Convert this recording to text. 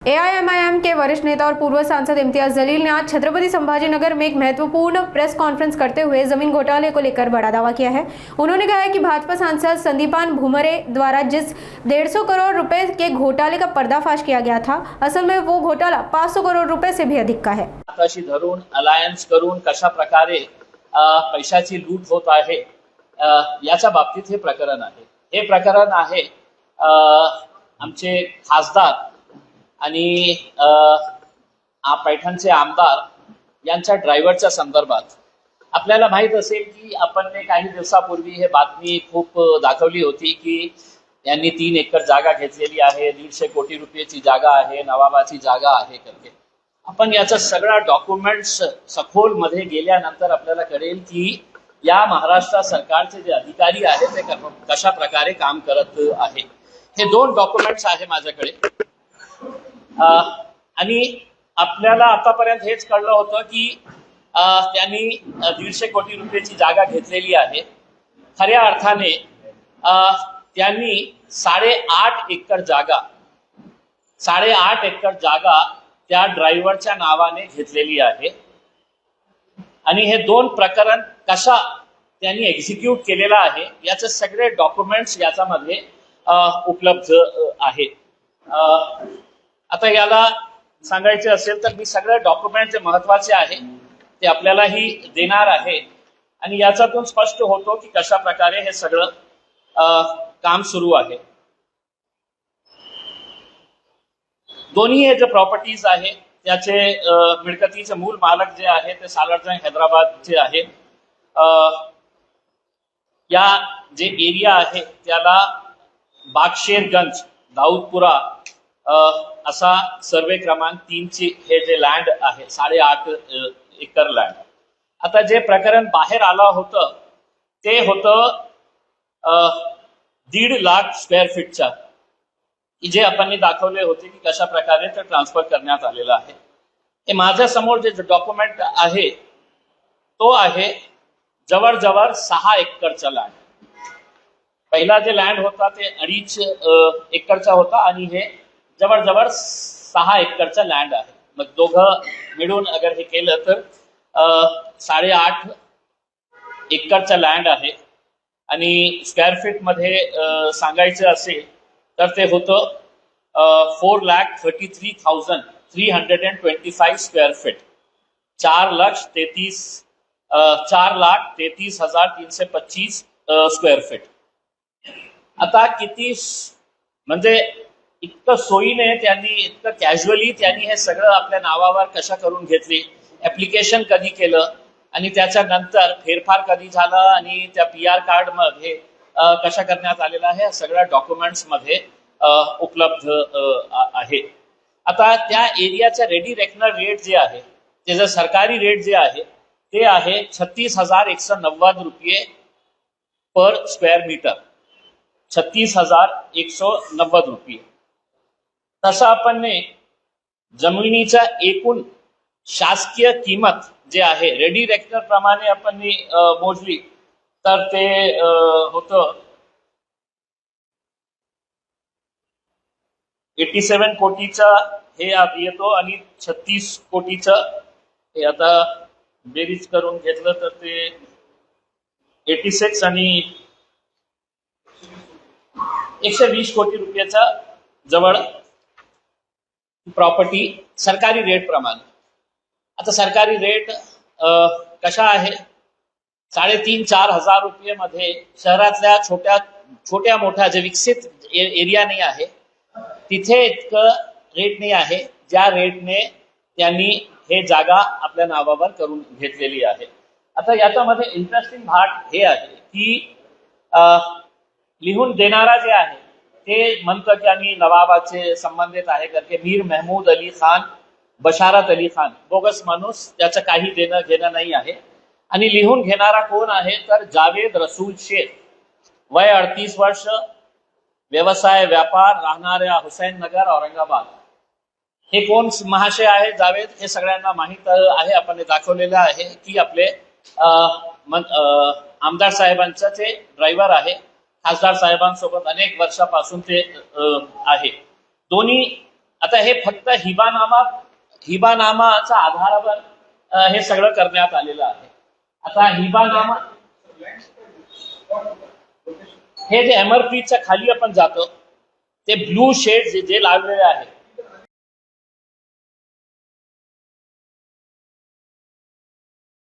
AIMIM के वरिष्ठ नेता और पूर्व सांसद इम्तियाज जलील ने आज छत्रपति संभाजीनगर में एक महत्वपूर्ण प्रेस कॉन्फ्रेंस करते हुए जमीन घोटाले को लेकर बड़ा दावा किया है। उन्होंने कहा है कि भाजपा सांसद संदीपान भुमरे द्वारा जिस 150 करोड़ रुपए के घोटाले का पर्दाफाश किया गया था, असल में वो घोटाला 500 करोड़ रुपए से भी अधिक का है। हाताशी धरून अलायन्स करून कशा प्रकारे पैशाची लूट होत आहे याच्या बाबतीत हे प्रकरण आहे। हे प्रकरण आहे आमचे खासदार आणि पैठणचे आमदार यांच्या ड्रायव्हरच्या संदर्भात आपल्याला माहित असेल की आपण काही दिवसापूर्वी हे बातमी खूप दाखवली होती की यांनी 3 एकर जागा घेतलेली आहे, 150 कोटी रुपयाची जागा आहे, नवाबाची जागा आहे करके। आपण याचा सगळा डॉक्युमेंट्स सखोल मध्ये गेल्यानंतर आपल्याला कळेल की या महाराष्ट्र सरकारचे जे अधिकारी आहेत ते कशा प्रकारे काम करत आहे। हे 2 डॉक्युमेंट्स आहे माझ्याकडे आणि आपल्याला आतापर्यंत हेच कळलं होतं की त्यांनी 150 कोटी रुपयाची जागा घेतलेली आहे। खऱ्या अर्थाने त्यांनी 8.5 एकर जागा त्या ड्रायव्हरच्या नावाने घेतलेली आहे आणि हे 2 प्रकरण कशा त्यांनी एक्झिक्यूट केलेला आहे याचे सगळे डॉक्युमेंट्स याच्यामध्ये उपलब्ध आहेत। आता याला सांगायचे असेल तर मी सगळे डॉक्युमेंट जे महत्त्वाचे आहे ते आपल्यालाही देणार आहे आणि याच्यातून स्पष्ट होतो की कशा प्रकारे हे सगळं काम सुरू आहे। दोन्ही हे जे प्रॉपर्टीज आहे त्याचे मिळकतीचे मूल मालक जे आहे ते सालारजंग हैदराबादचे आहे। या जे एरिया आहे त्याला बागशेरगंज दाऊदपुरा असा सर्वे क्रमांक 3 ची हे जे लँड आहे 8.5 एकर लँड। आता जे प्रकरण बाहेर आलं होतं ते होतं 1.5 लाख स्क्वेअर फीटच्या जे आपण दाखवले होते की कशा प्रकारे ते ट्रान्सफर करण्यात आलेलं आहे। हे माझ्या समोर जे डॉक्युमेंट आहे तो आहे जवळ 6 एकरचा लँड। पहिला जे लँड होता ते 2.5 एकरचा होता आणि हे जवळ 6 एकरचा लँड आहे। मग दोघं मिळून अगर हे केलं तर 8.5 एकरचा लँड आहे आणि स्क्वेअर फीट मध्ये सांगायचं असेल तर ते होतं 4,33,325 स्क्वेअर फीट, 4,33,325 स्क्वेअर फीट। आता किती म्हणजे इतकं सोयीने त्यांनी इतकं कॅज्युअली त्यांनी हे सगळं आपल्या नावावर कशा करून घेतली, ऍप्लिकेशन कधी केलं आणि त्याच्यानंतर फेरफार कधी झाला आणि त्या PR कार्ड मध्ये कशा करण्यात आलेला आहे सगळ्या डॉक्युमेंट्स मध्ये उपलब्ध आहे। आता त्या एरियाचा रेडी रेकनर रेट जे आहे ते जर सरकारी रेट जे आहे ते आहे 36,190 रुपये पर स्क्वेअर मीटर, 36,190 रुपये। तसं आपण जमिनीच्या एकूण शासकीय किंमत जे आहे रेडी रेकनर प्रमाणे आपण मोजली तर ते होतं 87 कोटीचा हे येतो आणि 36 कोटीचा हे आता बेरीज करून घेतलं तर ते 86 आणि 120 कोटी रुपयाचा जवळ प्रॉपर्टी सरकारी रेट प्रमाणे। आता सरकारी रेट कशा आहे 3,500-4 हजार रुपये मध्ये शहरातल्या छोट्या मोठ्या जे विकसित एरिया नाही आहे तिथे इतकं रेट नाही आहे ज्या रेटने त्यांनी हे जागा आपल्या नावावर करून घेतलेली आहे। आता याच्यामध्ये इंटरेस्टिंग भाग हे आहे की लिहून देणारा जे आहे ते म्हणतं की आम्ही नवाबाचे संबंधित आहे करके मीर महमूद अली खान, बशारत अली खान बोगस माणूस, त्याचं काही देणं घेणं नाही आहे। आणि लिहून घेणारा कोण आहे तर जावेद रसूल शेख, वय 38 वर्ष, व्यवसाय व्यापार, राहणाऱ्या हुसैन नगर औरंगाबाद। हे कोण महाशय आहे जावेद हे सगळ्यांना माहित आहे, आपण दाखवलेलं आहे की आपले आमदार साहेबांचा ते ड्रायव्हर आहे, खासदार साहेबांसोबत अनेक वर्षापासून ते आहे। दोन्ही आता हे फक्त हिबानामाच्या आधारावर हे सगळं करण्यात आलेलं आहे. आता हिबानामा हे जे MRPच्या खाली आपण जातो ते ब्लू शेड जे लावलेले आहे